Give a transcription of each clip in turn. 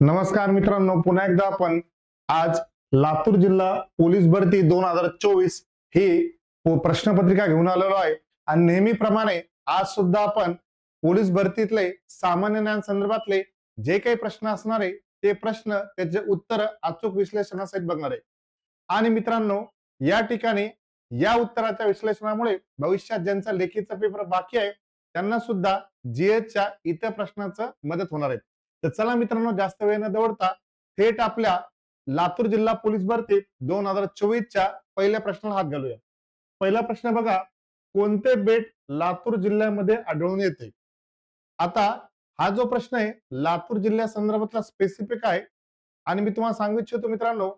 नमस्कार मित्रांनो, पुन्हा एकदा आपण आज लातूर जिल्हा पोलीस भरती 2024 ही प्रश्नपत्रिका घेऊन आलेलो आहे. आणि नेहमीप्रमाणे आज सुद्धा आपण पोलीस भरतीतले सामान्य ज्ञान संदर्भातले जे काही प्रश्न असणार आहे ते प्रश्न त्याचे उत्तर अचूक विश्लेषणासहित बघणार आहे. आणि मित्रांनो, या ठिकाणी या उत्तराच्या विश्लेषणामुळे भविष्यात ज्यांचा लेखीचा पेपर बाकी आहे त्यांना सुद्धा जीएसच्या इतर प्रश्नाचं मदत होणार आहे. तर चला मित्रांनो, जास्त वेळ न दवडता थेट आपल्या लातूर जिल्हा पोलीस भरती 2024च्या पहिल्या प्रश्नाला हात घालूया. पहिला प्रश्न बघा, कोणते बेट लातूर जिल्ह्यामध्ये आढळून येते? आता हा जो प्रश्न आहे लातूर जिल्ह्या संदर्भातला स्पेसिफिक आहे. आणि मी तुम्हाला सांगू इच्छितो मित्रांनो,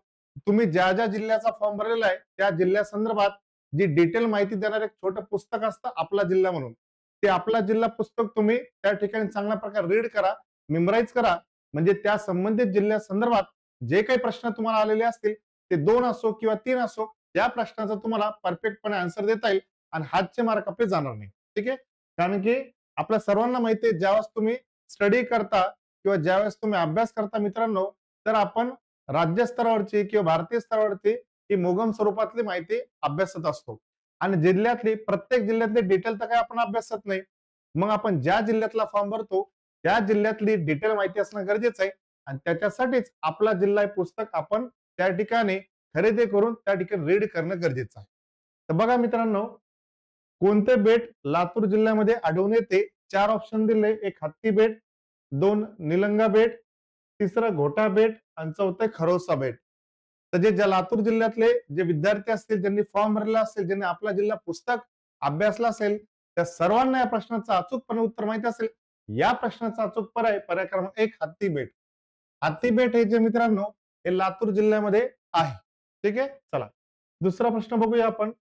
तुम्ही ज्या ज्या जिल्ह्याचा फॉर्म भरलेला आहे त्या जिल्ह्या संदर्भात जी डिटेल माहिती देणार एक छोटं पुस्तक असतं आपला जिल्हा म्हणून, ते आपला जिल्हा पुस्तक तुम्ही त्या ठिकाणी चांगल्या प्रकारे रीड करा, मेमराईज करा. म्हणजे त्या संबंधित जिल्ह्या संदर्भात जे काही प्रश्न तुम्हाला आलेले असतील ते 2 असो किंवा 3 असो, त्या प्रश्नाचा तुम्हाला परफेक्टपणे आन्सर देता येईल आणि हातचे मार्क आपले जाणार नाही. ठीक आहे, कारण की आपल्या सर्वांना माहिती आहे ज्यावेळेस तुम्ही स्टडी करता किंवा ज्यावेळेस तुम्ही अभ्यास करता मित्रांनो, तर आपण राज्य स्तरावरची किंवा भारतीय स्तरावरती ही मोगम स्वरूपातली माहिती अभ्यासत असतो. आणि जिल्ह्यातली प्रत्येक जिल्ह्यातली डिटेल तर काही आपण अभ्यासत नाही. मग आपण ज्या जिल्ह्यातला फॉर्म भरतो त्या जिल्ह्यातली डिटेल माहिती असणं गरजेचं आहे. आणि त्याच्यासाठीच आपला जिल्हा हे पुस्तक आपण त्या ठिकाणी खरेदी करून त्या ठिकाणी रीड करणं गरजेचं आहे. तर बघा मित्रांनो, कोणते बेट लातूर जिल्ह्यामध्ये आढळून येते? 4 ऑप्शन दिले. एक हत्ती बेट, 2 निलंगा बेट, तिसरं घोटा बेट आणि चौथं खरोसा बेट. तर ज्या लातूर जिल्ह्यातले जे विद्यार्थी असतील, ज्यांनी फॉर्म भरला असेल, ज्यांनी आपला जिल्हा पुस्तक अभ्यासला असेल, त्या सर्वांना या प्रश्नाचं अचूकपणे उत्तर माहिती असेल. या प्रश्नाचा अचूक पर्याय क्रमांक 1 हत्ती बेट. हत्ती बेट हे जे मित्रांनो हे लातूर जिल्ह्यामध्ये आहे. ठीक आहे, चला दुसरा प्रश्न बघूया आपण.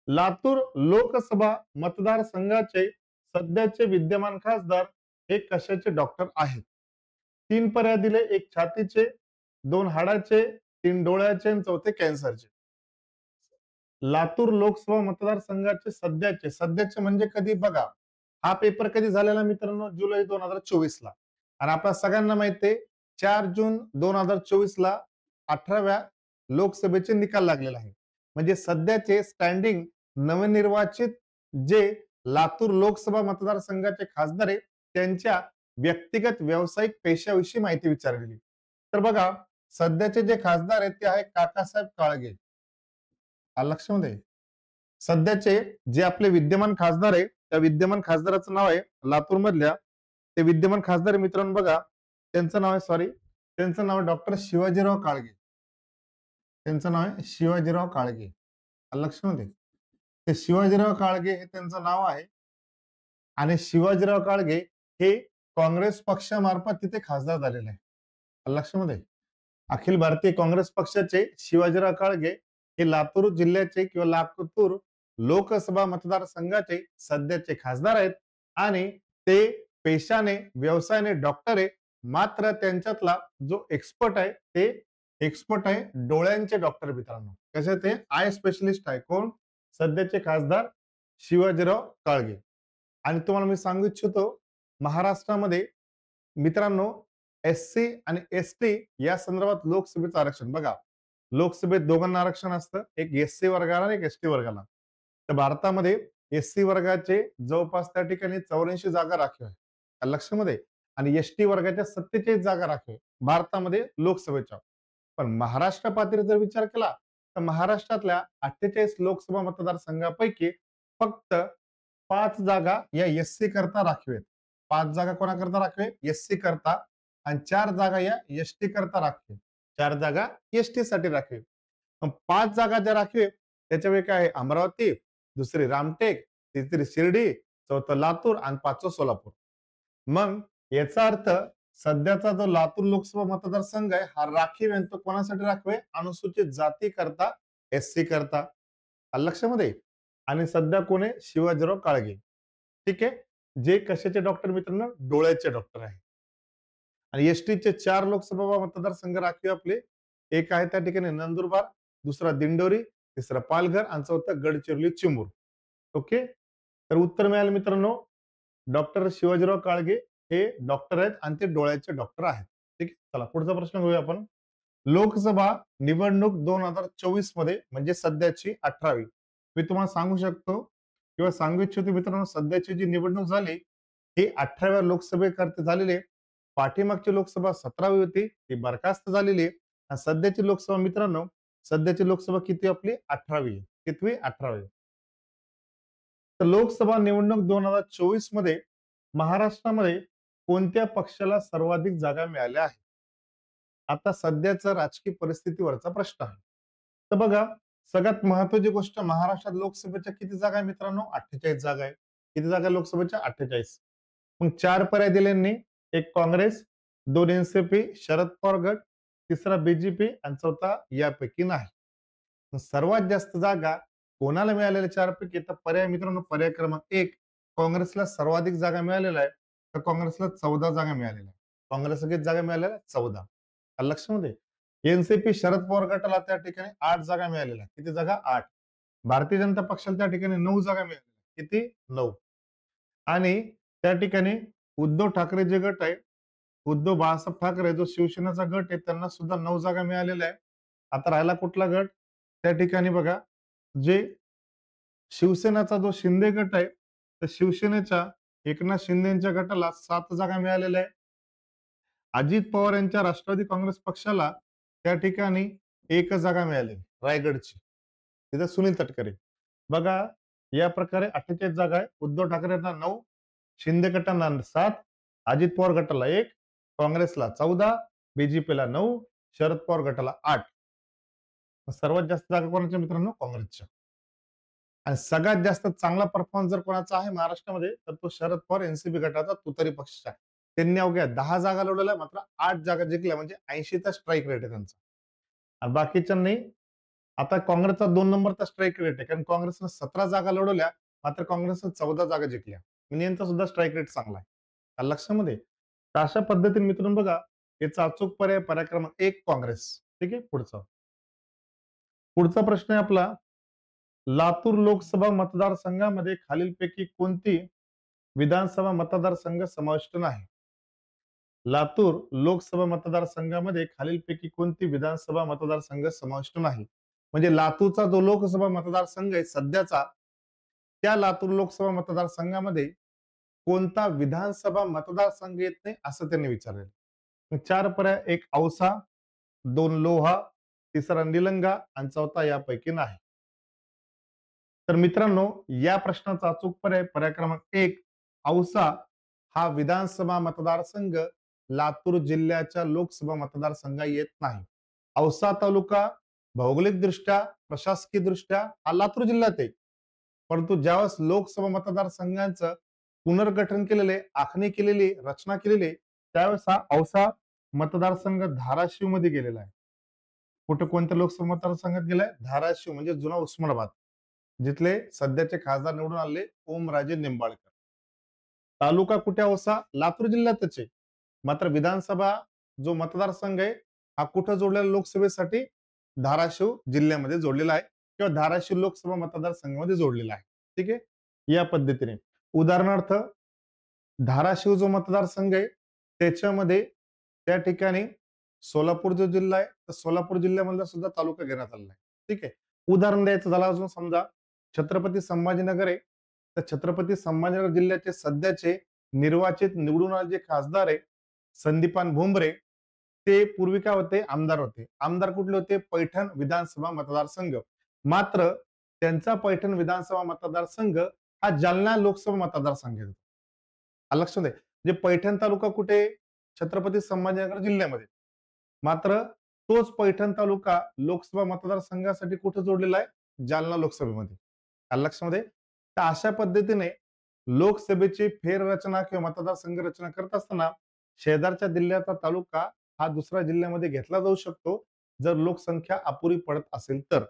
लातूर लोकसभा मतदारसंघाचे सध्याचे विद्यमान खासदार हे कशाचे डॉक्टर आहेत? 3 पर्याय दिले. एक छातीचे, 2 हाडाचे, 3 डोळ्याचे आणि चौथे कॅन्सरचे. लातूर लोकसभा मतदारसंघाचे सध्याचे म्हणजे कधी? बघा, हा पेपर कधी झालेला मित्रांनो? जुलै 2024 ला. आणि आपल्या सगळ्यांना माहिती आहे 4 जून 2024 ला 18व्या लोकसभेचे निकाल लागलेला आहे. म्हणजे सध्याचे स्टँडिंग नवनिर्वाचित जे लातूर लोकसभा मतदारसंघाचे खासदार आहे त्यांच्या व्यक्तिगत व्यावसायिक पेशाविषयी माहिती विचारलेली. तर बघा, सध्याचे जे खासदार आहेत ते आहे काकासाहेब काळगे. लक्षामध्ये सध्याचे जे आपले विद्यमान खासदार आहे त्या विद्यमान खासदाराचं नाव आहे लातूर मधल्या ते विद्यमान खासदार मित्रांनो बघा, त्यांचं नाव आहे त्यांचं नाव आहे डॉक्टर शिवाजीराव काळगे. त्यांचं नाव आहे शिवाजीराव काळगे. लक्षामध्ये ते शिवाजीराव काळगे हे त्यांचं नाव आहे. आणि शिवाजीराव काळगे हे काँग्रेस पक्षामार्फत तिथे खासदार झालेले आहे. लक्षामध्ये अखिल भारतीय काँग्रेस पक्षाचे शिवाजीराव काळगे हे लातूर जिल्ह्याचे किंवा लातूर लोकसभा मतदारसंघाचे सध्याचे खासदार आहेत. आणि ते पेशाने व्यवसायाने डॉक्टर आहे. मात्र त्यांच्यातला जो एक्सपर्ट आहे ते एक्सपर्ट आहे डोळ्यांचे डॉक्टर मित्रांनो. कसे? ते आय स्पेशलिस्ट आहे. कोण? सध्याचे खासदार शिवाजीराव काळगे. आणि तुम्हाला मी सांगू इच्छितो, महाराष्ट्रामध्ये मित्रांनो एससी आणि एसटी या संदर्भात लोकसभेचं आरक्षण बघा, लोकसभेत दोघांना आरक्षण असतं, एक एससी वर्गाला आणि एक एसटी वर्गाला. तर भारतामध्ये एससी वर्गाचे जवळपास त्या ठिकाणी 84 जागा राखीव आहे लक्षामध्ये. आणि एसटी वर्गाच्या 47 जागा राखीव आहे भारतामध्ये लोकसभेच्या. पण महाराष्ट्र पातळीवर जर विचार केला तर महाराष्ट्रातल्या 48 लोकसभा मतदारसंघापैकी फक्त 5 जागा या एससी करता राखीव आहेत. 5 जागा कोणाकरता राखीव आहे? एससी करता. आणि 4 जागा या एसटी करता राखीव. 4 जागा एसटी साठी राखीव. मग 5 जागा ज्या राखीव त्याच्यापैकी काय आहे? अमरावती, दुसरी रामटेक, तिसरी शिर्डी, चौथं लातूर आणि 5वं सोलापूर. मग याचा अर्थ सध्याचा जो लातूर लोकसभा मतदारसंघ आहे हा राखीव आहे. तो कोणासाठी राखीव आहे? अनुसूचित जाती करता, एससी करता. लक्षामध्ये. आणि सध्या कोण आहे? शिवाजीराव काळगे. ठीक आहे, जे कशाचे डॉक्टर मित्रांनो? डोळ्याचे डॉक्टर आहे. आणि एसटीचे 4 लोकसभा मतदारसंघ राखीव आपले. एक आहे त्या ठिकाणी नंदुरबार, दुसरा दिंडोरी, तिसरा पालघर आणि चौथं गडचिरोली चिमूर. ओके, तर उत्तर मिळालं मित्रांनो, डॉक्टर शिवाजीराव काळगे हे डॉक्टर आहेत आणि ते डोळ्याचे डॉक्टर आहेत. ठीक आहे. चला पुढचा प्रश्न घेऊया आपण. लोकसभा निवडणूक 2024 मध्ये म्हणजे सध्याची 18वी. मी तुम्हाला सांगू शकतो किंवा सांगू इच्छितो मित्रांनो, सध्याची जी निवडणूक झाली ही 18व्या लोकसभेकरता झालेली आहे. पाठीमागची लोकसभा 17वी होती, ती बरखास्त झालेली आहे. आणि सध्याची लोकसभा मित्रांनो, सध्याची लोकसभा किती आपली 18वी आहे. कितवी 18वी. तर लोकसभा निवडणूक 2024 मध्ये महाराष्ट्रामध्ये कोणत्या पक्षाला सर्वाधिक जागा मिळाल्या आहेत? आता सध्याचा राजकीय परिस्थितीवरचा प्रश्न आहे. तर बघा, सगळ्यात महत्वाची गोष्ट, महाराष्ट्रात लोकसभेच्या किती जागा आहे मित्रांनो? 48 जागा आहे. किती जागा लोकसभेच्या? 48. मग 4 पर्याय दिल्यांनी, एक काँग्रेस, 2 एनसीपी, शरद पवार गट, तिसरा बीजेपी आणि चौथा यापैकी नाही. मग सर्वात जास्त जागा कोणाला मिळालेल्या 4 पैकी? तर पर्याय मित्रांनो, पर्याय क्रमांक 1, काँग्रेसला सर्वाधिक जागा मिळालेल्या आहे. तर काँग्रेसला 14 जागा मिळालेल्या आहेत. काँग्रेसला किती जागा मिळालेल्या? 14. आलं लक्षामध्ये? एनसीपी शरद पवार गटाला त्या ठिकाणी 8 जागा मिळालेल्या आहेत. किती जागा? 8. भारतीय जनता पक्षाला त्या ठिकाणी 9 जागा मिळालेल्या. किती? 9. आणि त्या ठिकाणी उद्धव ठाकरे जे गट आहे, उद्धव बाळासाहेब ठाकरे जो शिवसेनेचा गट आहे, त्यांना सुद्धा 9 जागा मिळालेल्या आहे. आता राहिला कुठला गट? त्या ठिकाणी बघा, जे शिवसेनेचा जो शिंदे गट आहे, तर शिवसेनेच्या एकनाथ शिंदे यांच्या गटाला 7 जागा मिळालेल्या आहे. अजित पवार यांच्या राष्ट्रवादी काँग्रेस पक्षाला त्या ठिकाणी 1 जागा मिळाली रायगडची. तिथे सुनील तटकरे. बघा, या प्रकारे 48 जागा आहे. उद्धव ठाकरेंना 9, शिंदे गटांना 7, अजित पवार गटाला 1, काँग्रेसला 14, बीजेपीला 9, शरद पवार गटाला 8. सर्वात जास्त जागा कोणाच्या मित्रांनो? काँग्रेसच्या. आणि सगळ्यात जास्त चांगला परफॉर्मन्स जर कोणाचा आहे महाराष्ट्रामध्ये, तर तो शरद पवार एनसीपी गटाचा तुतारी पक्षाचा आहे. त्यांनी अवघ्या 10 जागा लढवल्या, मात्र 8 जागा जिंकल्या, म्हणजे 80चा स्ट्राईक रेट आहे त्यांचा. आणि बाकीच्यांनी, आता काँग्रेसचा 2 नंबरचा स्ट्राईक रेट आहे, कारण काँग्रेसनं 17 जागा लढवल्या, मात्र काँग्रेसनं 14 जागा जिंकल्या. म्हणजे यांचा सुद्धा स्ट्राईक रेट चांगला आहे. आलं लक्षामध्ये? तर अशा पद्धतीने मित्रांनो बघा, याचा अचूक पर्याय पर्याय क्रमांक 1 काँग्रेस. ठीक आहे. पुढचा पुढचा प्रश्न आहे आपला, लातूर लोकसभा मतदारसंघामध्ये खालीलपैकी कोणती विधानसभा मतदारसंघ समाविष्ट नाही? लातूर लोकसभा मतदारसंघामध्ये खालीलपैकी कोणती विधानसभा मतदारसंघ समाविष्ट नाही? म्हणजे लातूरचा जो लोकसभा मतदारसंघ आहे सध्याचा, त्या लातूर लोकसभा मतदारसंघामध्ये कोणता विधानसभा मतदारसंघ येत नाही असं त्यांनी विचारलेलं. 4 पर्याय, एक औसा, 2 लोहा, तिसरा निलंगा आणि चौथा यापैकी नाही. तर मित्रांनो, या प्रश्नाचा अचूक पर्याय पर्याय क्रमांक 1 औसा हा विधानसभा मतदारसंघ लातूर जिल्ह्याच्या लोकसभा मतदारसंघात येत नाही. औसा तालुका भौगोलिकदृष्ट्या, प्रशासकीय दृष्ट्या हा लातूर जिल्ह्यात आहे. परंतु ज्यावेळेस लोकसभा मतदारसंघांचं पुनर्गठन केलेले, आखणी केलेली, रचना केलेली, त्यावेळेस हा औसा मतदारसंघ धाराशिव मध्ये गेलेला आहे. कुठे कोणत्या लोकसभा मतदारसंघात गेलाय? धाराशिव म्हणजे जुना उस्मानाबाद, जिथले सध्याचे खासदार निवडून आले ओमराजे निंबाळकर. तालुका कुठे? औसा, लातूर जिल्ह्यातच आहे. मात्र विधानसभा जो मतदारसंघ आहे, हा कुठं जोडलेला लोकसभेसाठी? धाराशिव जिल्ह्यामध्ये जोडलेला आहे किंवा धाराशिव लोकसभा मतदारसंघामध्ये जोडलेला आहे. ठीक आहे. या पद्धतीने उदाहरणार्थ, धाराशिव जो मतदारसंघ आहे त्याच्यामध्ये त्या ठिकाणी सोलापूर जो जिल्हा आहे, तर सोलापूर जिल्ह्यामधला सुद्धा तालुका घेण्यात आलेला आहे. ठीक आहे. उदाहरण द्यायचं झालं अजून, समजा छत्रपती संभाजीनगर आहे, तर छत्रपती संभाजीनगर जिल्ह्याचे सध्याचे निर्वाचित निवडून आले जे खासदार आहे संदीपान भुमरे, ते पूर्वी काय होते? आमदार होते. आमदार कुठले होते? पैठण विधानसभा मतदारसंघ. मात्र त्यांचा पैठण विधानसभा मतदारसंघ हा जालना लोकसभा मतदारसंघ आहे. आलं लक्षात आहे? म्हणजे पैठण तालुका कुठे? छत्रपती संभाजीनगर जिल्ह्यामध्ये. मात्र तोच पैठण तालुका लोकसभा मतदारसंघासाठी कुठे जोडलेला आहे? जालना लोकसभेमध्ये. आलं लक्षामध्ये? तर अशा पद्धतीने लोकसभेची फेररचना किंवा मतदारसंघ रचना करत असताना शेजारच्या जिल्ह्याचा तालुका हा दुसऱ्या जिल्ह्यामध्ये घेतला जाऊ शकतो, जर लोकसंख्या अपुरी पडत असेल तर.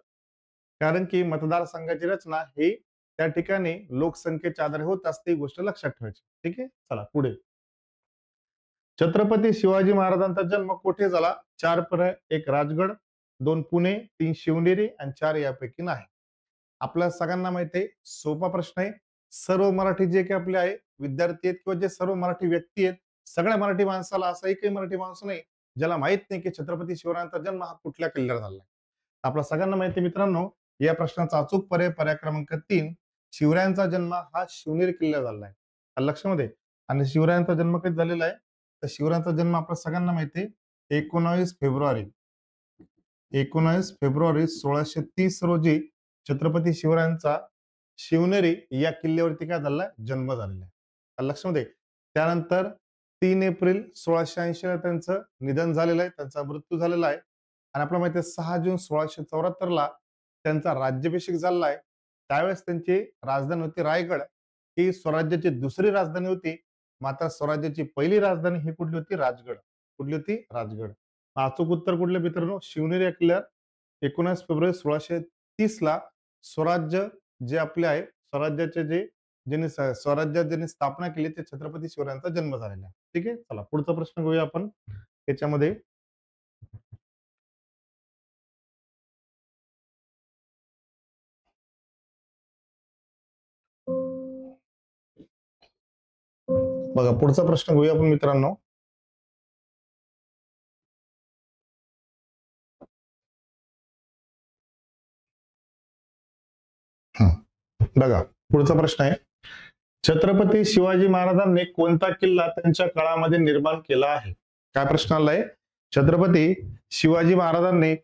कारण की मतदारसंघाची रचना ही त्या ठिकाणी लोकसंख्येच्या आधारे होत असते, ही गोष्ट लक्षात ठेवायची. ठीक आहे. चला पुढे. छत्रपती शिवाजी महाराजांचा जन्म कुठे झाला? 4 पर्याय, 1 राजगड, 2 पुणे, 3 शिवनेरी आणि 4 यापैकी नाही. आपल्या सगळ्यांना माहिती आहे, सोपा प्रश्न आहे. सर्व मराठी जे काही आपले आहे विद्यार्थी आहेत किंवा जे सर्व मराठी व्यक्ती आहेत, सगळ्या मराठी माणसाला, असा एकही मराठी माणूस नाही ज्याला माहित नाही की छत्रपती शिवरायांचा जन्म हा कुठल्या किल्ल्यावर झाला. आपल्या सगळ्यांना माहिती मित्रांनो, या प्रश्नाचा अचूक पर्याय क्रमांक 3, शिवरायांचा जन्म हा शिवनेरी किल्ल्यावर झालेला आहे. आलं लक्षामध्ये? आणि शिवरायांचा जन्म कधी झालेला आहे? तर शिवरायांचा जन्म आपल्या सगळ्यांना माहिती आहे 19 फेब्रुवारी 1630 रोजी छत्रपती शिवरायांचा शिवनेरी या किल्ल्यावरती काय झालेला आहे? जन्म झालेला आहे. आलं लक्षामध्ये? त्यानंतर 3 एप्रिल 1680 ला त्यांचं निधन झालेलं आहे, त्यांचा मृत्यू झालेला आहे. आणि आपल्याला माहिती आहे 6 जून 1674 ला त्यांचा राज्याभिषेक झालेला आहे. त्यावेळेस त्यांची राजधानी होती रायगड. ही स्वराज्याची दुसरी राजधानी होती. मात्र स्वराज्याची पहिली राजधानी ही कुठली होती? राजगड. कुठली होती? राजगड. अचूक उत्तर कुठलं मित्रांनो? शिवनेरी या किल्ल्यावर 19 फेब्रुवारी 1630 ला स्वराज्य जे आपले आहे, स्वराज्याचे जे ज्यांनी स्वराज्यात ज्यांनी स्थापना केली ते छत्रपती शिवरायांचा जन्म झालेला आहे. ठीक आहे. चला पुढचा प्रश्न घेऊया आपण. याच्यामध्ये बघा पुढचा प्रश्न घेऊया आपण मित्रांनो. बघा पुढचा प्रश्न आहे, छत्रपती शिवाजी महाराजांनी कोणता किल्ला त्यांच्या काळामध्ये निर्माण केला आहे? काय प्रश्न आलाय? छत्रपती शिवाजी महाराजांनी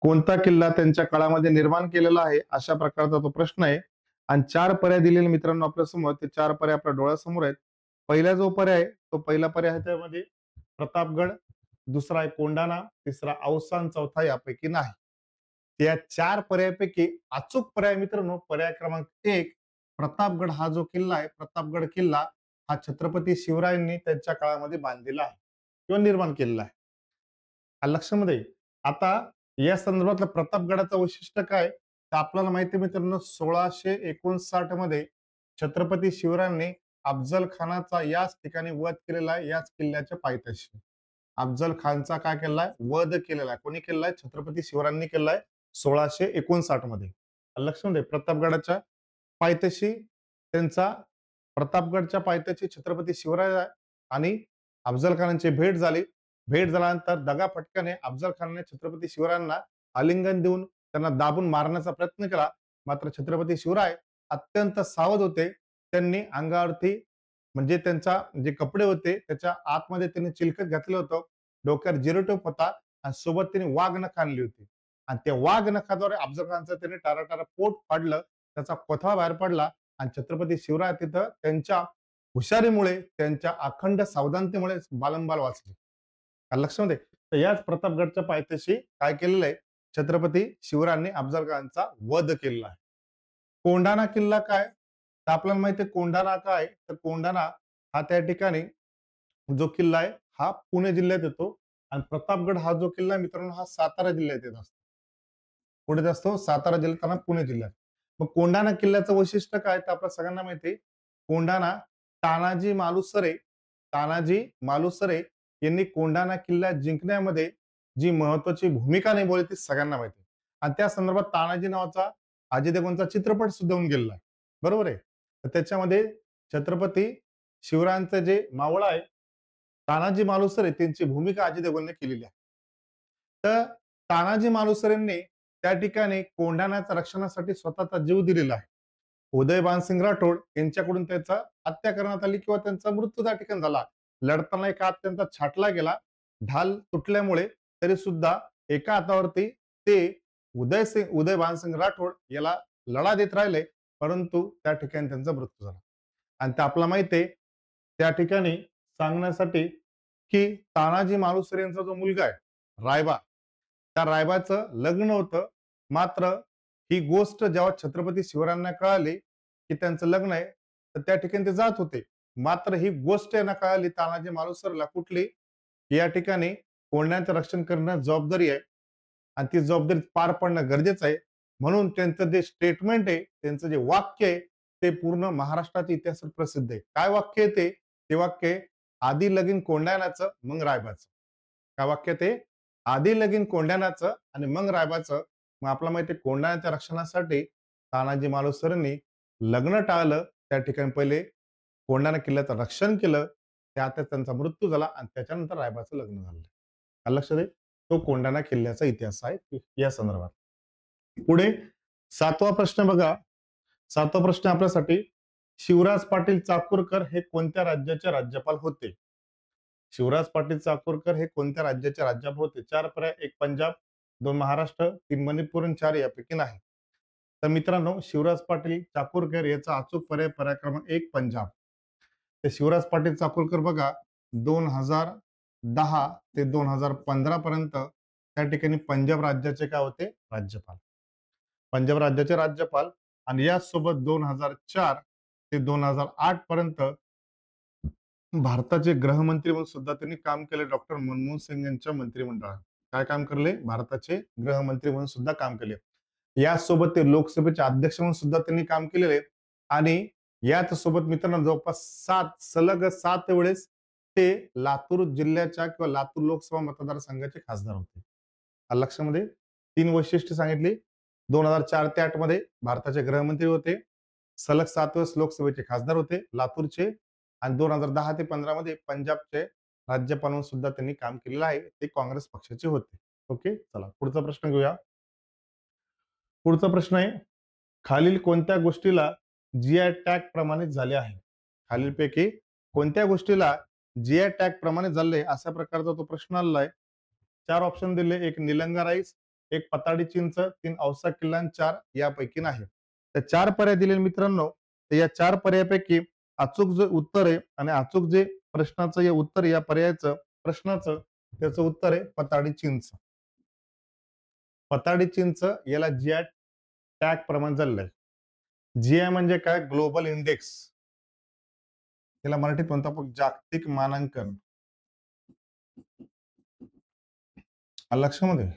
कोणता किल्ला त्यांच्या काळामध्ये निर्माण केलेला आहे, अशा प्रकारचा तो प्रश्न आहे. आणि 4 पर्याय दिलेले मित्रांनो आपल्या समोर. ते 4 पर्याय आपल्या डोळ्यासमोर आहेत. पहिला जो पर्याय आहे, तो पहिला पर्याय आहे त्यामध्ये प्रतापगड, दुसरा आहे कोंढाणा, तिसरा औसा आणि चौथा यापैकी नाही. या 4 पर्यायापैकी अचूक पर्याय मित्रांनो पर्याय क्रमांक 1 प्रतापगड हा जो किल्ला आहे, प्रतापगड किल्ला हा छत्रपती शिवरायांनी त्यांच्या काळामध्ये बांधलेला आहे किंवा निर्माण केलेला आहे. लक्षामध्ये आता या संदर्भातलं प्रतापगडाचं वैशिष्ट्य काय? तर आपल्याला माहिती आहे मित्रांनो 1659 मध्ये छत्रपती शिवरायांनी अफजल खानाचा याच ठिकाणी वध केलेला आहे, याच किल्ल्याच्या पायथ्याशी. अफजल खानचा काय केलाय? वध केलेला आहे. कोणी केलाय? छत्रपती शिवरायांनी केलाय 1659 मध्ये. लक्षामध्ये प्रतापगडाच्या पायथ्याशी त्यांचा प्रतापगडच्या पायथ्याशी छत्रपती शिवराय आणि अफजल खानाची भेट झाली. भेट झाल्यानंतर दगाफटक्याने अफजल खानने छत्रपती शिवरायांना आलिंगन देऊन त्यांना दाबून मारण्याचा प्रयत्न केला. मात्र छत्रपती शिवराय अत्यंत सावध होते. त्यांनी अंगावरती म्हणजे त्यांचा जे कपडे होते त्याच्या आतमध्ये त्यांनी चिलखत घातलं होतं. डोक्यावर जिरोटोप होता आणि सोबत त्यांनी वाघ नख आणली होती. आणि त्या वाघ नखाद्वारे अफजल खानचं त्यांनी टाराटारा पोट फाडलं. त्याचा कोथळा बाहेर पडला आणि छत्रपती शिवराय तिथं त्यांच्या हुशारीमुळे, त्यांच्या अखंड सावधानतेमुळे बालंबाल वाचले. लक्षामध्ये तर याच प्रतापगडच्या पायथ्याशी काय केलेलं आहे? छत्रपती शिवरायांनी अफजल खानचा वध केलेला आहे. कोंढाणा किल्ला काय? तर आपल्याला माहिती आहे कोंढाणा काय? तर कोंढाणा हा त्या ठिकाणी जो किल्ला आहे हा पुणे जिल्ह्यात येतो आणि प्रतापगड हा जो किल्ला आहे मित्रांनो हा सातारा जिल्ह्यात येत असतो. कुठे असतो? सातारा जिल्ह्यात आणि पुणे जिल्ह्यात. मग कोंढाणा किल्ल्याचं वैशिष्ट्य काय? तर आपल्या सगळ्यांना माहिती आहे कोंढाणा तानाजी मालुसरे यांनी कोंढाणा किल्ला जिंकण्यामध्ये जी महत्वाची भूमिका निभावली ती सगळ्यांना माहिती आहे. आणि त्या संदर्भात तानाजी नावाचा अजय देवगणचा चित्रपट सुद्धा होऊन गेलेला आहे. बरोबर आहे. तर त्याच्यामध्ये छत्रपती शिवरायांचे जे मावळा आहे तानाजी मालुसरे त्यांची भूमिका अजय देवगणने केलेली आहे. तर तानाजी मालुसरेंनी त्या ठिकाणी कोंढाण्याच्या रक्षणासाठी स्वतःचा जीव दिलेला आहे. उदय भानसिंग राठोड यांच्याकडून त्याचा हत्या करण्यात आली किंवा त्यांचा मृत्यू त्या ठिकाणी झाला. लढताना एका हात त्यांचा छाटला गेला. ढाल तुटल्यामुळे तरी सुद्धा एका हातावरती ते उदय भानसिंग राठोड याला लढा देत राहिले, परंतु त्या ठिकाणी त्यांचा मृत्यू झाला. आणि ते आपल्याला माहिती आहे त्या ठिकाणी सांगण्यासाठी की तानाजी मालुसरे यांचा जो मुलगा आहे रायबा, त्या रायबाचं लग्न होतं. मात्र ही गोष्ट जेव्हा छत्रपती शिवरायांना कळाली की त्यांचं लग्न आहे, तर त्या ठिकाणी ते जात होते. मात्र ही गोष्ट यांना कळाली तानाजी मालुसरेला कुठली? या ठिकाणी कोंढाण्याचं रक्षण करणं जबाबदारी आहे आणि ती जबाबदारी पार पाडणं गरजेचं आहे. म्हणून त्यांचं जे स्टेटमेंट आहे, त्यांचं जे वाक्य आहे, ते पूर्ण महाराष्ट्राच्या इतिहासात प्रसिद्ध आहे. काय वाक्य आहे ते? ते वाक्य आहे, "आधी लगीन कोंढाण्याचं, मग रायबाचं." काय वाक्य ते? "आधी लगीन कोंढाण्याचं आणि मग रायबाचं." मग आपल्याला माहिती आहे कोंढाण्याच्या रक्षणासाठी तानाजी मालुसरेंनी लग्न टाळलं. त्या ठिकाणी पहिले कोंढाणा किल्ल्याचं रक्षण केलं. त्यातच त्यांचा मृत्यू झाला आणि त्याच्यानंतर रायबाचं लग्न झालं. लक्षात आहे. तो कोंढाणा किल्ल्याचा इतिहास आहे या संदर्भात. पुढे 7वा प्रश्न बघा. 7वा प्रश्न आपल्यासाठी, शिवराज पाटील चाकूरकर हे कोणत्या राज्याचे राज्यपाल होते? शिवराज पाटील चाकूरकर हे कोणत्या राज्याचे राज्यपाल होते? 4 पर्याय, 1 पंजाब, 2 महाराष्ट्र, 3 मणिपूर आणि 4 यापैकी नाही. तर मित्रांनो, शिवराज पाटील चाकूरकर याचा अचूक पर्याय पर्याय क्रमांक 1 पंजाब. ते शिवराज पाटील चाकूरकर बघा 2010 ते 2015 पर्यंत त्या ठिकाणी पंजाब राज्याचे काय होते? राज्यपाल. पंजाब राज्याचे राज्यपाल. आणि याचसोबत 2004 ते 2008 पर्यंत भारताचे गृहमंत्री म्हणून सुद्धा त्यांनी काम केले. डॉक्टर मनमोहन सिंग यांच्या मंत्रिमंडळात काय काम केले? भारताचे गृहमंत्री म्हणून सुद्धा काम केले. याचसोबत ते लोकसभेचे अध्यक्ष म्हणून सुद्धा त्यांनी काम केलेले. आणि याच सोबत मित्रांनो जवळपास 7 वेळेस ते लातूर जिल्ह्याच्या किंवा लातूर लोकसभा मतदारसंघाचे खासदार होते. लक्षामध्ये 3 वैशिष्ट्ये सांगितली. 2004 ते 8 मध्ये भारताचे गृहमंत्री होते. सलग 7 वेळेस लोकसभेचे खासदार होते लातूरचे. आणि 2010 ते 15 मध्ये पंजाबचे राज्यपाल म्हणून सुद्धा त्यांनी काम केलेलं आहे. ते काँग्रेस पक्षाचे होते. ओके, चला पुढचा प्रश्न घेऊया. पुढचा प्रश्न आहे, खालील कोणत्या गोष्टीला जीआय टॅग प्रमाणित झाले आहे? खालीलपैकी कोणत्या गोष्टीला जीआय टॅग प्रमाणित झाले अशा प्रकारचा तो प्रश्न आलेला आहे. 4 ऑप्शन दिले. 1 निलंगा राईस, 1 पताडी चिंच, 3 औसा किल्ला आणि 4 यापैकी नाही. तर 4 पर्याय दिले मित्रांनो. तर या 4 पर्यायापैकी अचूक जे उत्तर आहे आणि अचूक जे प्रश्नाचं हे उत्तर या पर्यायाचं प्रश्नाचं त्याचं उत्तर आहे पताडी चिंच. पताडी चिंच याला जीआय टॅग प्रमाण झालेलं आहे. जीआय म्हणजे काय? Global index. त्याला मराठीत म्हणतो आपण जागतिक मानांकन. लक्षामध्ये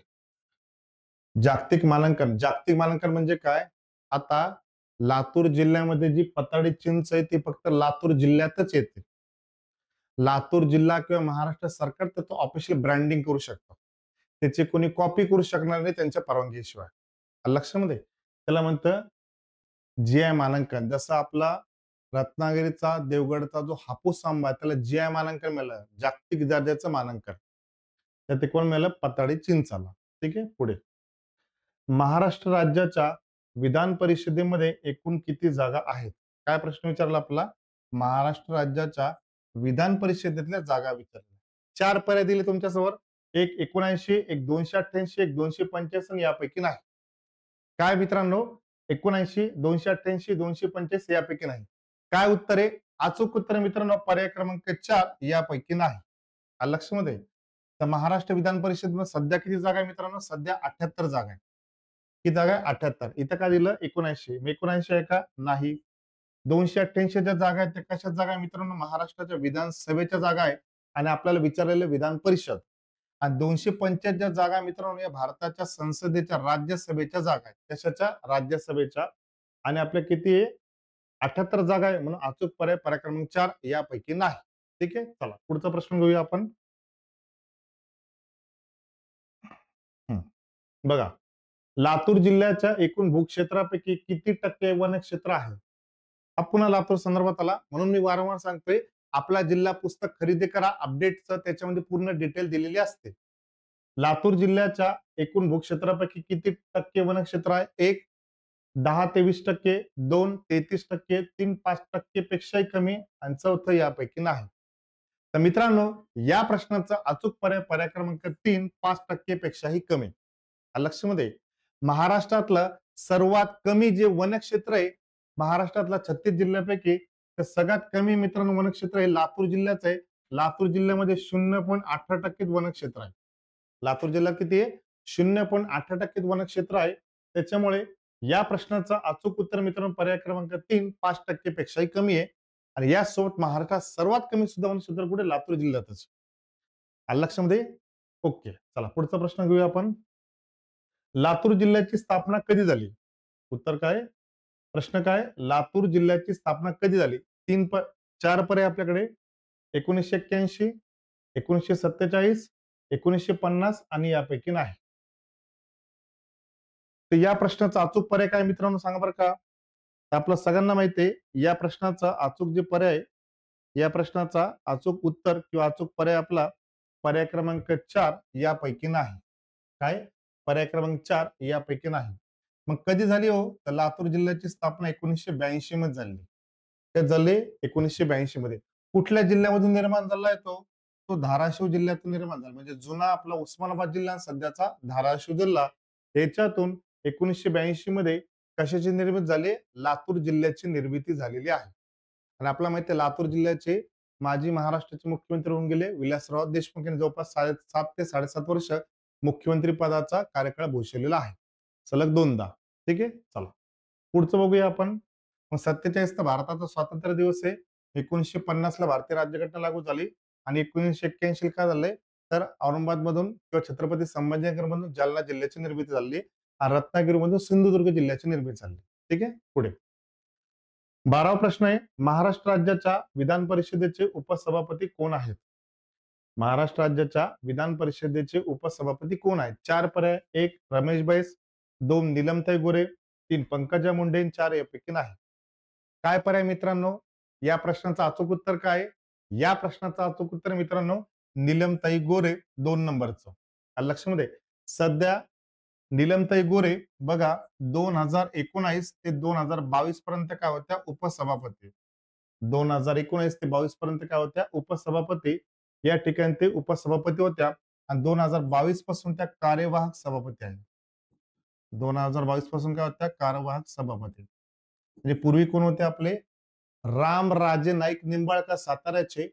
जागतिक मानांकन. जागतिक मानांकन म्हणजे काय? आता लातूर जिल्ह्यामध्ये जी पताडी चिंच आहे ती फक्त लातूर जिल्ह्यातच येते. लातूर जिल्हा किंवा महाराष्ट्र सरकार त्याचं ऑफिशियल ब्रँडिंग करू शकतं. त्याची कोणी कॉपी करू शकणार नाही त्यांच्या परवानगीशिवाय. लक्षामध्ये त्याला म्हणतं जीआय मानांकन. जसं आपला रत्नागिरीचा देवगडचा जो हापूस आंबा आहे त्याला जीआय मानांकन मिळालं, जागतिक दर्जाचं मानांकन. तर ते कोण मिळालं? पताडी चिंचाला. ठीक आहे, पुढे. महाराष्ट्र राज्याच्या विधान परिषदेमध्ये एकूण किती जागा आहेत? काय प्रश्न विचारला आपला? महाराष्ट्र राज्याच्या विधान परिषदेतल्या जागा विचारल्या. 4 पर्याय दिले तुमच्यासमोर. 1 79, 1 288, 1 285 आणि यापैकी नाही. काय मित्रांनो? 79, 288, 285 यापैकी नाही. काय उत्तर आहे? अचूक उत्तर मित्रांनो पर्याय क्रमांक 4 यापैकी नाही. लक्षामध्ये. तर महाराष्ट्र विधान परिषदेमध्ये सध्या किती जागा आहे मित्रांनो? सध्या 78 जागा आहे. किती जागा आहे? 78. इथं काय दिलं? 79. 79 आहे का? नाही. 288 ज्या जागा आहेत त्या कशाच जागा आहे मित्रांनो? महाराष्ट्राच्या विधानसभेच्या जागा आहे. आणि आपल्याला विचारलेलं विधान परिषद. आणि 250 ज्या जागा मित्रांनो या भारताच्या संसदेच्या राज्यसभेच्या जागा आहेत. कशाच्या? राज्यसभेच्या. आणि आपल्या किती आहे? 78 जागा आहे. म्हणून अचूक पर्याय पर्याय क्रमांक 4 यापैकी नाही. ठीक आहे, चला पुढचा प्रश्न घेऊया आपण. बघा, लातूर जिल्ह्याच्या एकूण भूक्षेत्रापैकी किती टक्के वनक्षेत्र आहे? हा पुन्हा लातूर संदर्भात आला म्हणून मी वारंवार सांगतोय, आपला जिल्हा पुस्तक खरेदी करा. अपडेटचं त्याच्यामध्ये पूर्ण डिटेल दिलेली असते. लातूर जिल्ह्याच्या एकूण भूक्षेत्रापैकी किती टक्के वनक्षेत्र आहे? 1 10 ते 20%, 2 33%, 3 5% पेक्षाही कमी आणि चौथं यापैकी नाही. तर मित्रांनो या प्रश्नाचा अचूक पर्याय पर्याय क्रमांक 3 5% पेक्षाही कमी. लक्षामध्ये महाराष्ट्रातलं सर्वात कमी जे वनक्षेत्र आहे महाराष्ट्रातल्या 36 जिल्ह्यापैकी तर सगळ्यात कमी मित्रांनो वनक्षेत्र हे लातूर जिल्ह्याचं आहे. लातूर जिल्ह्यामध्ये 0.18% वनक्षेत्र आहे. लातूर जिल्ह्यात किती आहे? 0.18% वनक्षेत्र आहे. त्याच्यामुळे या प्रश्नाचं अचूक उत्तर मित्रांनो पर्याय क्रमांक 3 5% पेक्षाही कमी आहे. आणि यासोबत महाराष्ट्रात सर्वात कमी सुद्धा वनक्षेत्र कुठे? लातूर जिल्ह्यातच. लक्षामध्ये. ओके, चला पुढचा प्रश्न घेऊया आपण. लातूर जिल्ह्याची स्थापना कधी झाली? उत्तर काय? प्रश्न काय? लातूर जिल्ह्याची स्थापना कधी झाली? 4 पर्याय आपल्याकडे. 1981, 1947, 1950 आणि यापैकी नाही. तर या प्रश्नाचा अचूक पर्याय काय मित्रांनो सांगा बरं का? आपलं सगळ्यांना माहिती आहे या प्रश्नाचा अचूक जे पर्याय या प्रश्नाचा अचूक उत्तर किंवा अचूक पर्याय आपला पर्याय क्रमांक 4 यापैकी नाही. काय? पर्याय क्रमांक 4 यापैकी नाही. मग कधी झाली हो? तर लातूर जिल्ह्याची स्थापना 1982 मध्ये झाली. ते झाले 1982 मध्ये. कुठल्या जिल्ह्यामधून निर्माण झालाय तो? तो धाराशिव जिल्ह्यातून निर्माण झाला. म्हणजे जुना आपला उस्मानाबाद जिल्हा आणि सध्याचा धाराशिव जिल्हा याच्यातून 1982 मध्ये कशाची निर्मिती झाली? लातूर जिल्ह्याची निर्मिती झालेली आहे. आणि आपल्याला माहिती आहे लातूर जिल्ह्याचे माजी महाराष्ट्राचे मुख्यमंत्री होऊन गेले विलासराव देशमुख यांनी जवळपास 7 ते 7.5 वर्ष मुख्यमंत्री पदाचा कार्यकाळ भूषवलेला आहे. सलग 2दा. ठीक आहे? चला. पुढचं बघूया आपण. मग 47 तर भारताचा स्वातंत्र्य दिवस आहे. 1950 ला भारतीय राज्यघटना लागू झाली आणि 1981 काय झालंय? तर औरंगाबादमधून किंवा छत्रपती संभाजीनगरमधून जालना जिल्ह्याची निर्मिती झाली आणि रत्नागिरीमधून सिंधुदुर्ग जिल्ह्याची निर्मिती झाली. ठीक आहे? पुढे. 12वा प्रश्न आहे. महाराष्ट्र राज्याच्या विधान परिषदेचे उपसभापती कोण आहेत? महाराष्ट्र राज्याच्या विधान परिषदेचे उपसभापती कोण आहेत? 4 पर्याय. 1 रमेश बैस, 2 नीलमताई गोरे, 3 पंकजा मुंडे आणि 4 यापैकी नाही. काय पर्याय मित्रांनो? या प्रश्नाचं अचूक उत्तर काय आहे? या प्रश्नाचं अचूक उत्तर मित्रांनो नीलमताई गोरे 2 नंबरचं. आलं लक्षामध्ये? सध्या नीलमताई गोरे बघा 2019 ते 2022 पर्यंत काय होत्या? उपसभापती. 2019 ते 22 पर्यंत काय होत्या? उपसभापती. या ठिकाणी ते उपसभापती होत्या आणि 2022 पासून त्या कार्यवाहक सभापती आहेत. 2022 पासून काय होत्या? कार्यवाहक सभापती. म्हणजे पूर्वी कोण होते आपले? रामराजे नाईक निंबाळकर साताऱ्याचे.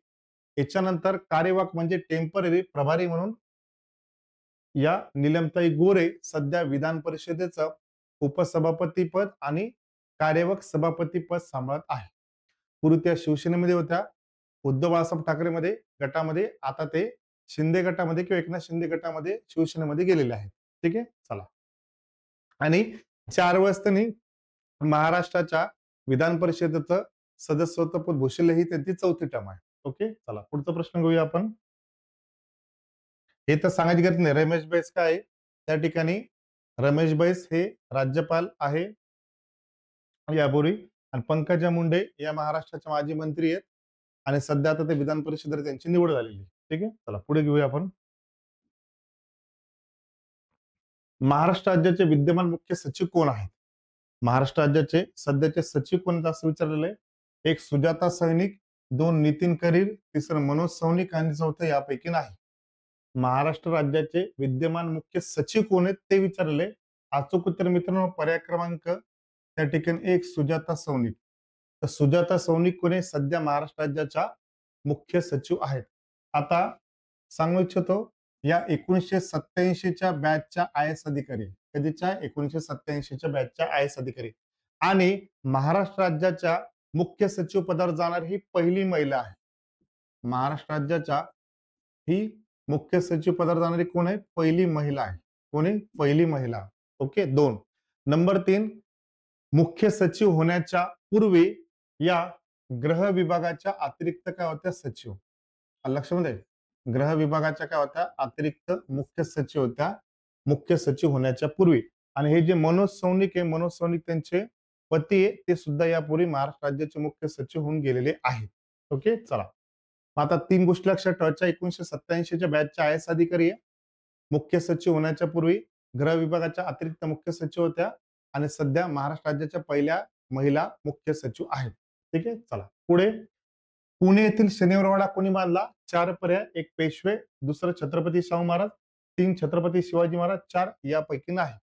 याच्यानंतर कार्यवाहक म्हणजे टेम्पररी प्रभारी म्हणून या नीलमताई गोरे सध्या विधान परिषदेचं उपसभापती पद आणि कार्यवाहक सभापती पद सांभाळत आहे. पूर्वी त्या शिवसेनेमध्ये होत्या. उद्धव बाळासाहेब ठाकरेमध्ये गटामध्ये आता ते शिंदे गटामध्ये किंवा एकनाथ शिंदे गटामध्ये शिवसेनेमध्ये गेलेले आहेत. ठीक आहे? चला. आणि 4 वेळेस त्यांनी महाराष्ट्राच्या विधान परिषदेचं सदस्यत्व पद भूषवले ही त्यांची 4थी टर्म आहे. ओके. चला पुढचा प्रश्न घेऊया आपण. हे तर सांगायची गरज नाही. रमेश बैस काय आहे? त्या ठिकाणी रमेश बैस हे राज्यपाल आहे यापूर्वी आणि पंकजा मुंडे या महाराष्ट्राच्या माजी मंत्री आहेत आणि सध्या आता ते विधान परिषदेत त्यांची निवड झालेली आहे. ठीक आहे? चला पुढे घेऊया आपण. महाराष्ट्र राज्याचे विद्यमान मुख्य सचिव कोण आहेत? महाराष्ट्र राज्याचे सध्याचे सचिव कोण आहेत असं विचारलेलं आहे. 1 सुजाता सैनिक, 2 नितीन करीर, 3 मनोज सौनिक आणि 4 यापैकी नाही. महाराष्ट्र राज्याचे विद्यमान मुख्य सचिव कोण आहेत ते विचारले. अचूक उत्तर मित्रांनो पर्याय क्रमांक त्या ठिकाणी 1 सुजाता सौनिक. तर सुजाता सौनिक कोण आहे? सध्या महाराष्ट्र राज्याच्या मुख्य सचिव आहेत. आता सांगू इच्छितो या 1987च्या बॅचच्या आय एस अधिकारी. कधीच्या? 1987च्या बॅचच्या आय एस अधिकारी आणि महाराष्ट्र राज्याच्या मुख्य सचिव पदावर जाणारी ही पहिली महिला आहे. महाराष्ट्र राज्याच्या ही मुख्य सचिव पदावर जाणारी कोण आहे? पहिली महिला आहे. कोण आहे? पहिली महिला. ओके. 2 नंबर 3 मुख्य सचिव होण्याच्या पूर्वी या गृह विभागाच्या अतिरिक्त काय होत्या? सचिव. लक्षामध्ये गृह विभागाच्या काय होत्या? अतिरिक्त मुख्य सचिव होत्या. मुख्य सचिव होण्याच्या पूर्वी. आणि हे जे मनोज सौनिक आहे, मनोज सौनिक त्यांचे पती आहे, ते सुद्धा यापूर्वी महाराष्ट्र राज्याचे मुख्य सचिव होऊन गेलेले आहेत. ओके. चला. आता 3 गोष्टी लक्षात ठेवायच्या. 1987च्या बॅचच्या आय एस अधिकारी आहे. मुख्य सचिव होण्याच्या पूर्वी गृह विभागाच्या अतिरिक्त मुख्य सचिव होत्या आणि सध्या महाराष्ट्र राज्याच्या पहिल्या महिला मुख्य सचिव आहेत. ठीक आहे. चला पुढे. पुणे येथील शनिवारवाडा कोणी बांधला? 4 पर्याय. 1 पेशवे, 2 छत्रपती शाहू महाराज, 3 छत्रपती शिवाजी महाराज, 4 यापैकी नाही.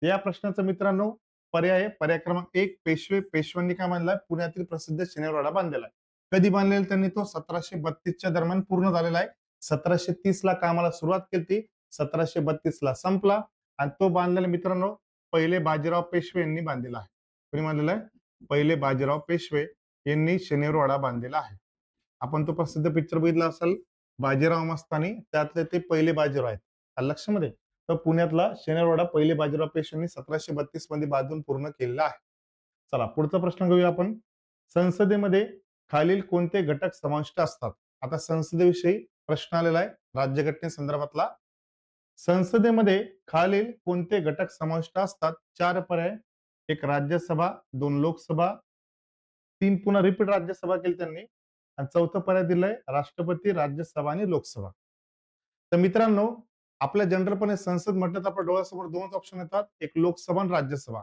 या प्रश्नाचं मित्रांनो पर्याय आहे. पर्याय क्रमांक 1 पेशवे. पेशव्यांनी काय बांधलाय? पुण्यातील प्रसिद्ध शनिवारवाडा बांधलेला आहे. कधी बांधलेला त्यांनी तो? 1732च्या दरम्यान पूर्ण झालेला आहे. 1730 ला कामाला सुरुवात केली. 1732 ला संपला आणि तो बांधलेला मित्रांनो पहिले बाजीराव पेशवे यांनी बांधलेला आहे. कोणी बांधलेला आहे? पहिले बाजीराव पेशवे यांनी शनिवारवाडा बांधलेला आहे. आपण तो प्रसिद्ध पिक्चर बघितला असेल बाजीराव मस्तानी, त्यातले ते पहिले बाजीराव आहेत. लक्षामध्ये तर पुण्यातला शनिवारवाडा पहिले बाजीराव पेशव्यांनी 1732 मध्ये बांधून पूर्ण केलेला आहे. चला पुढचा प्रश्न घेऊया आपण. संसदेमध्ये खालील कोणते घटक समाविष्ट असतात? आता संसदेविषयी प्रश्न आलेला आहे राज्यघटनेसंदर्भातला. संसदेमध्ये खालील कोणते घटक समाविष्ट असतात? 4 पर्याय. 1 राज्यसभा, 2 लोकसभा, 3 पुन्हा रिपीट राज्यसभा केली त्यांनी आणि 4था पर्याय दिलाय राष्ट्रपती, राज्यसभा आणि लोकसभा. तर मित्रांनो, आपल्या जनरलपणे संसद म्हटलं तर आपल्या डोळ्यासमोर 2च ऑप्शन येतात, एक लोकसभा आणि राज्यसभा.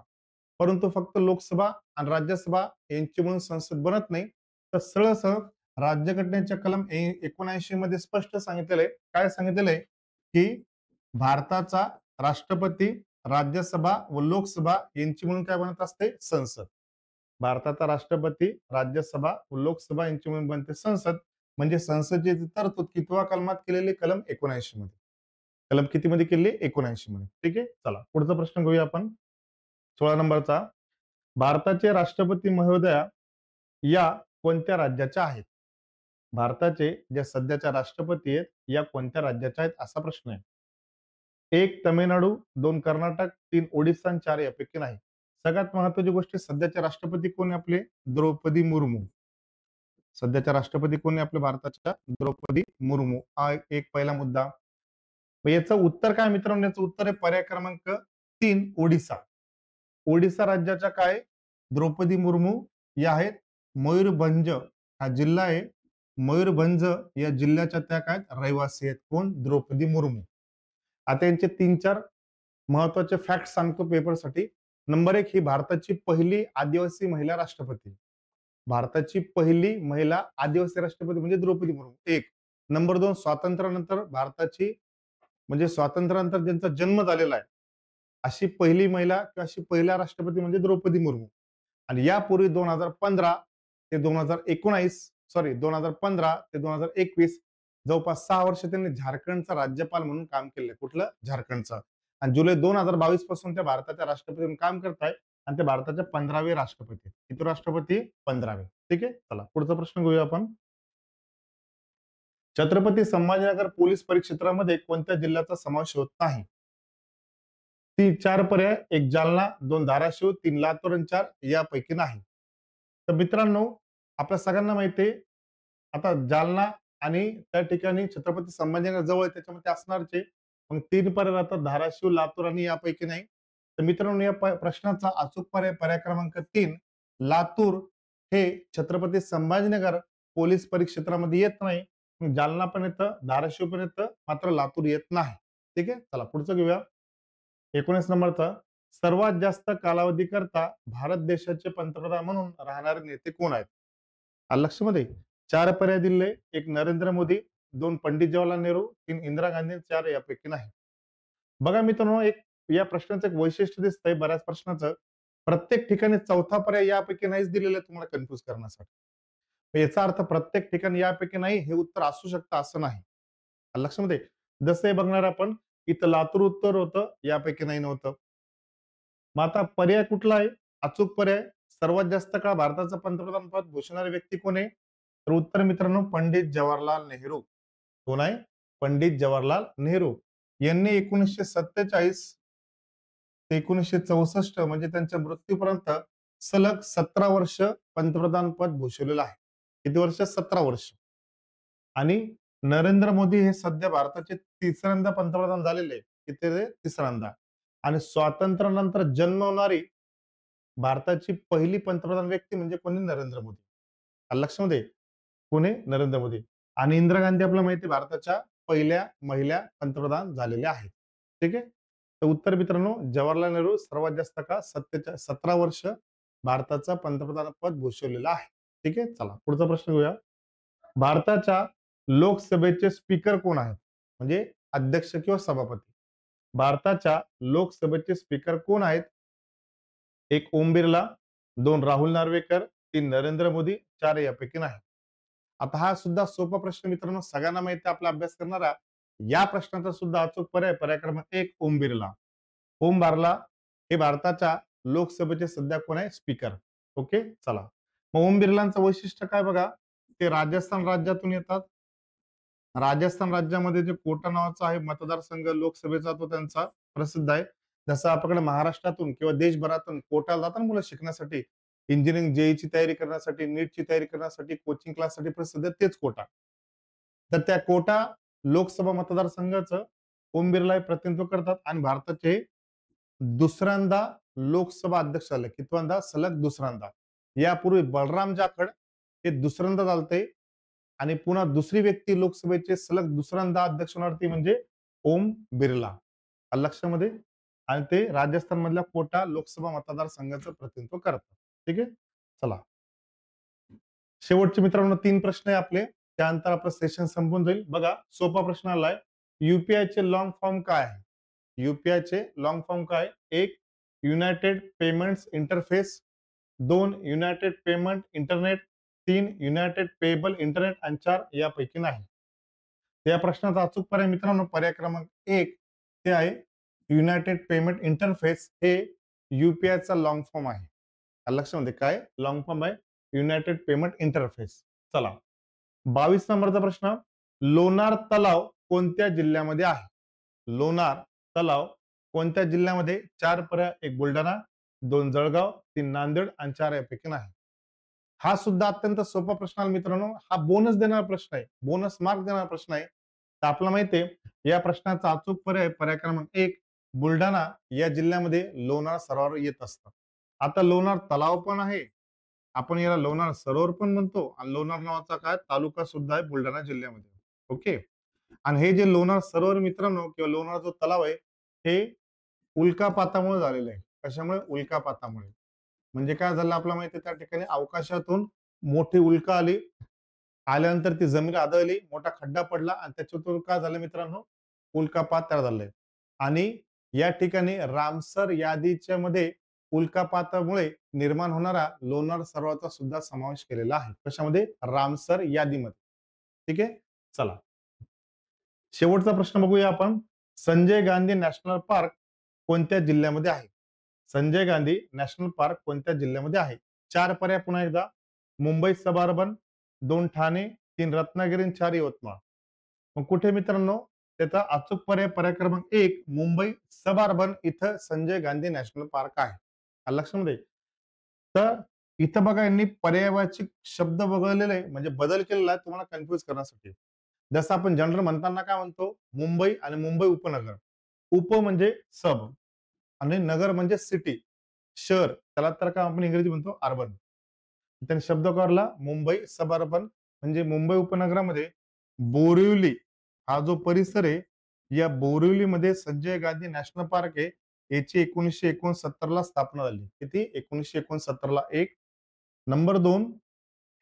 परंतु फक्त लोकसभा आणि राज्यसभा यांची म्हणून संसद बनत नाही. तर सरळ-सरळ राज्यघटनेच्या कलम 79 मध्ये स्पष्ट सांगितलेलं आहे. काय सांगितलेलं आहे, की भारताचा राष्ट्रपती, राज्यसभा व लोकसभा यांची म्हणून काय बनत असते? संसद. भारताचा राष्ट्रपती, राज्यसभा व लोकसभा यांची मिळून बनते संसद. म्हणजे संसदेची तरतूद कितव्या कलमात केलेली? कलम 79 मध्ये. कलम कितीमध्ये केलेली? 79 मध्ये. ठीक आहे. चला पुढचा प्रश्न घेऊया आपण. 16 नंबरचा. भारताचे राष्ट्रपती महोदया या कोणत्या राज्याच्या आहेत? भारताचे ज्या सध्याच्या राष्ट्रपती आहेत, या कोणत्या राज्याच्या आहेत? असा प्रश्न आहे. 1 तमिळनाडू, 2 कर्नाटक, 3 ओडिसा आणि 4 यापैकी नाही. सगळ्यात महत्त्वाची गोष्ट सध्याचे राष्ट्रपती कोण आहे आपले? द्रौपदी मुर्मू. सध्याच्या राष्ट्रपती कोण आहे आपल्या भारताच्या? द्रौपदी मुर्मू. हा एक पहिला मुद्दा. मग याचं उत्तर काय मित्रांनो? याचं उत्तर आहे पर्याय क्रमांक 3 ओडिसा. ओडिसा राज्याच्या काय? द्रौपदी मुर्मू या आहेत. मयूरभंज हा जिल्हा आहे. मयूरभंज या जिल्ह्याच्या त्या काय रहिवासी आहेत. कोण? द्रौपदी मुर्मू. आता यांचे 3-4 महत्वाचे फॅक्ट सांगतो पेपरसाठी. नंबर 1 ही भारताची पहिली आदिवासी महिला राष्ट्रपती. भारताची पहिली महिला आदिवासी राष्ट्रपती म्हणजे द्रौपदी मुर्मू. 1. नंबर 2 स्वातंत्र्यानंतर भारताची म्हणजे स्वातंत्र्यानंतर ज्यांचा जन्म झालेला आहे, अशी पहिली महिला किंवा अशी पहिला राष्ट्रपती म्हणजे द्रौपदी मुर्मू. आणि यापूर्वी 2015 ते 2019 सॉरी 2015 ते 2021 जवळपास 6 वर्ष त्यांनी झारखंडचा राज्यपाल म्हणून काम केले. कुठलं? झारखंडचा. आणि जुलै 2022 पासून त्या भारताच्या राष्ट्रपती म्हणून काम करतायत आणि ते भारताचे 15वे राष्ट्रपती आहेत. किती राष्ट्रपती? 15वे. ठीक आहे. चला पुढचा प्रश्न घेऊया आपण. छत्रपती संभाजीनगर पोलीस परिक्षेत्रामध्ये कोणत्या जिल्ह्याचा समावेश होत नाही? ती 4 पर्याय, 1 जालना, 2 धाराशिव, 3 लातूर आणि 4 यापैकी नाही. तर मित्रांनो, आपल्या सगळ्यांना माहिती आहे, आता जालना आणि त्या ठिकाणी छत्रपती संभाजीनगर जवळ आहे, त्याच्यामध्ये असणारच आहे. मग 3 पर्याय राहतात धाराशिव, लातूर आणि यापैकी नाही. तर मित्रांनो, या प्रश्नाचा अचूक पर्याय पर्याय क्रमांक 3 लातूर हे छत्रपती संभाजीनगर पोलीस परिक्षेत्रामध्ये येत नाही. जालना पण येतं, धाराशिव पण येतं, मात्र लातूर येत नाही. ठीक आहे. चला पुढचं घेऊया. 19 नंबरचा. सर्वात जास्त कालावधी करता भारत देशाचे पंतप्रधान म्हणून राहणारे नेते कोण आहेत? आलं लक्षामध्ये? 4 पर्याय दिले. 1 नरेंद्र मोदी, 2 पंडित जवाहरलाल नेहरू, 3 इंदिरा गांधी, 4 यापैकी नाही. बघा मित्रांनो, एक या प्रश्नाचं एक वैशिष्ट्य दिसतंय बऱ्याच प्रश्नाचं. प्रत्येक ठिकाणी चौथा पर्याय यापैकी नाहीच दिलेला आहे तुम्हाला कन्फ्यूज करण्यासाठी. तर याचा अर्थ प्रत्येक ठिकाणी यापैकी नाही हे उत्तर असू शकतं असं नाही. आलं लक्षामध्ये? जसं हे बघणार आपण, इथं लातूर उत्तर होतं, यापैकी नाही नव्हतं. मग आता पर्याय कुठला आहे? अचूक पर्याय सर्वात जास्त काळ भारताचं पंतप्रधान पद भूषवणारी व्यक्ती कोण आहे? तर उत्तर मित्रांनो पंडित जवाहरलाल नेहरू. कोण आहे? पंडित जवाहरलाल नेहरू. यांनी 1947 ते 1964 म्हणजे त्यांच्या मृत्यूपर्यंत सलग 17 वर्ष पंतप्रधान पद भूषवलेलं आहे. किती वर्ष? 17 वर्ष. आणि नरेंद्र मोदी हे सध्या भारताचे तिसऱ्यांदा पंतप्रधान झालेले आहे. किती रे? तिसऱ्यांदा. आणि स्वातंत्र्यानंतर जन्मवणारी भारताची पहिली पंतप्रधान व्यक्ती म्हणजे कोणी? नरेंद्र मोदी. आलं लक्षामध्ये? कोणी? नरेंद्र मोदी. आणि इंदिरा गांधी आपल्याला माहिती आहे भारताच्या पहिल्या महिला पंतप्रधान झालेल्या आहेत. ठीक आहे. तर उत्तर मित्रांनो जवाहरलाल नेहरू सर्वात जास्त काळ 17 वर्ष भारताचं पंतप्रधान पद भूषवलेलं आहे. ठीक आहे. चला पुढचा प्रश्न घेऊया. भारताच्या लोकसभेचे स्पीकर कोण आहेत? म्हणजे अध्यक्ष किंवा सभापती. भारताच्या लोकसभेचे स्पीकर कोण आहेत? 1 ओम बिर्ला, 2 राहुल नार्वेकर, 3 नरेंद्र मोदी, 4 यापैकी नाही. आता हा सुद्धा सोपा प्रश्न मित्रांनो सगळ्यांना माहिती आपला अभ्यास करणारा. या प्रश्नाचा सुद्धा अचूक पर्याय पर्याय क्रमांक 1 ओम बिर्ला. ओम बिर्ला हे भारताच्या लोकसभेचे सध्या कोण आहे? स्पीकर. ओके. चला. मग ओम बिर्लांचं वैशिष्ट्य काय बघा? ते राजस्थान राज्यातून येतात. राजस्थान राज्यामध्ये जे कोटा नावाचा आहे मतदारसंघ लोकसभेचा तो त्यांचा प्रसिद्ध आहे. जसं आपल्याकडे महाराष्ट्रातून किंवा देशभरातून कोटाला जातात ना मुलं शिकण्यासाठी, इंजिनिअरिंग जेईची तयारी करण्यासाठी, नीटची तयारी करण्यासाठी, कोचिंग क्लाससाठी प्रसिद्ध आहे तेच कोटा. तर त्या कोटा लोकसभा मतदारसंघाचं ओम बिर्ला हे प्रतिनिधित्व करतात आणि भारताचे दुसऱ्यांदा लोकसभा अध्यक्ष झाले. कितव्यांदा? सलग दुसऱ्यांदा. यापूर्वी बलराम जाखड हे दुसऱ्यांदा झालते आणि पुन्हा दुसरी व्यक्ती लोकसभेचे सलग दुसऱ्यांदा अध्यक्ष होणार ती म्हणजे ओम बिर्ला. आलं लक्षामध्ये? आणि ते राजस्थान मधल्या कोटा लोकसभा मतदारसंघाचं प्रतिनिधित्व करतात. ठीक आहे. चला, शेवटचे मित्रांनो 3 प्रश्न आहे आपले. त्यानंतर आपलं सेशन संपून जाईल. बघा, सोपा प्रश्न आलाय. चे लॉंग फॉर्म काय आहे? चे लॉंग फॉर्म काय? 1 United payments interface, 2 United payment internet, 3 United payable internet आणि 4 यापैकी नाही. या प्रश्नाचा अचूक पर्याय मित्रांनो पर्याय क्रमांक 1 ते आहे युनायटेड पेमेंट इंटरफेस. हे चा लॉंग फॉर्म आहे. लक्षामध्ये काय लॉंग फॉर्म आहे? United payment interface. चला, 22 नंबरचा प्रश्न. लोणार तलाव कोणत्या जिल्ह्यामध्ये आहे? लोणार तलाव कोणत्या जिल्ह्यामध्ये? 4 पर्याय: 1 बुलढाणा, 2 जळगाव, 3 नांदेड आणि 4 यापैकी नाही. हा सुद्धा अत्यंत सोपा प्रश्न आहे मित्रांनो. हा बोनस देणारा प्रश्न आहे, बोनस मार्क देणारा प्रश्न आहे. तर आपल्याला माहिती आहे या प्रश्नाचा अचूक पर्याय पर्याय क्रमांक 1 बुलढाणा या जिल्ह्यामध्ये लोणार सरोवर येत असतं. आता लोणार तलाव पण आहे, आपण याला लोणार सरोवर पण म्हणतो आणि लोणार नावाचा काय तालुका सुद्धा आहे बुलढाणा जिल्ह्यामध्ये. ओके. आणि हे जे लोणार सरोवर मित्रांनो किंवा लोणार जो तलाव आहे हे उल्कापातामुळे झालेलं आहे. कशामुळे? उल्कापातामुळे. म्हणजे काय झालं आपल्याला माहिती आहे त्या ठिकाणी अवकाशातून मोठी उल्का आली, आल्यानंतर ती जमीन आदळली, मोठा खड्डा पडला आणि त्याच्यातून काय झालं मित्रांनो? उल्कापात तयार झालाय. आणि या ठिकाणी रामसर यादीच्या मध्ये उल्कापातामुळे निर्माण होणारा लोणार सरोवराचा सुद्धा समावेश केलेला आहे. कशामध्ये? रामसर यादीमध्ये. ठीक आहे. चला, शेवटचा प्रश्न बघूया आपण. संजय गांधी नॅशनल पार्क कोणत्या जिल्ह्यामध्ये आहे? संजय गांधी नॅशनल पार्क कोणत्या जिल्ह्यामध्ये आहे? 4 पर्याय पुन्हा एकदा: मुंबई सब अर्बन, 2 ठाणे, 3 रत्नागिरी आणि 4 यवतमाळ. मग कुठे मित्रांनो? त्याचा अचूक पर्याय पर्याय क्रमांक 1 मुंबई सब अर्बन इथं संजय गांधी नॅशनल पार्क आहे. आलं लक्षामध्ये? तर इथं बघा यांनी पर्यायवाची शब्द वगळलेले आहे, म्हणजे बदल केलेला आहे तुम्हाला कन्फ्युज करण्यासाठी. जसं आपण जनरल म्हणताना काय म्हणतो? मुंबई आणि मुंबई उपनगर. उप म्हणजे सब आणि नगर म्हणजे सिटी, शहर. त्याला तर काय आपण इंग्रजी म्हणतो अर्बन. त्यांनी शब्द काढला मुंबई सब अर्बन. म्हणजे मुंबई उपनगरामध्ये बोरिवली हा जो परिसर आहे, या बोरिवलीमध्ये संजय गांधी नॅशनल पार्क आहे. याची 1969 ला स्थापना झाली. किती? 1969 ला. 1 नंबर 2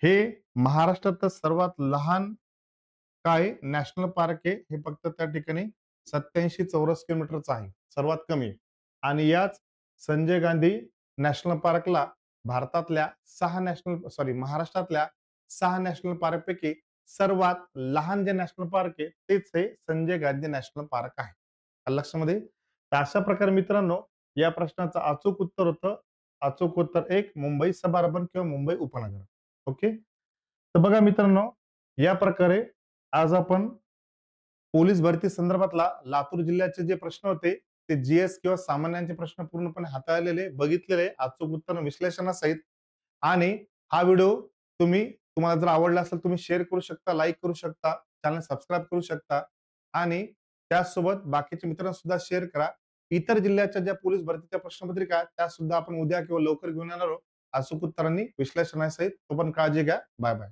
हे महाराष्ट्रातलं सर्वात लहान काय नॅशनल पार्क आहे. हे फक्त त्या ठिकाणी 87 चौरस किलोमीटरचं आहे, सर्वात कमी. आणि याच संजय गांधी नॅशनल पार्कला भारतातल्या 6 महाराष्ट्रातल्या 6 नॅशनल पार्क पैकी सर्वात लहान जे नॅशनल पार्क आहे तेच हे संजय गांधी नॅशनल पार्क आहे. आलं लक्षामध्ये? तर अशा प्रकारे मित्रांनो या प्रश्नाचं अचूक उत्तर होतं. अचूक उत्तर 1 मुंबई सब अर्बन किंवा मुंबई उपनगर. ओके. तर बघा मित्रांनो, या प्रकारे आज आपण पोलीस भरती संदर्भातला लातूर जिल्ह्याचे जे प्रश्न होते ते जीएस किंवा सामान्यांचे प्रश्न पूर्णपणे हाताळलेले, बघितलेले, अचूक उत्तर विश्लेषणासहित. आणि हा व्हिडिओ तुम्हाला जर आवडला असेल तुम्ही शेअर करू शकता, लाईक करू शकता, चॅनल सबस्क्राईब करू शकता आणि त्याचसोबत बाकीच्या मित्रांना सुद्धा शेअर करा. इतर जिल्ह्याच्या ज्या पोलीस भरतीच्या प्रश्नपत्रिका आहेत त्या सुद्धा आपण उद्या किंवा लवकर घेऊन येणार आहोत अचूक उत्तरांनी विश्लेषणासहित. तो पण काळजी घ्या. Bye bye.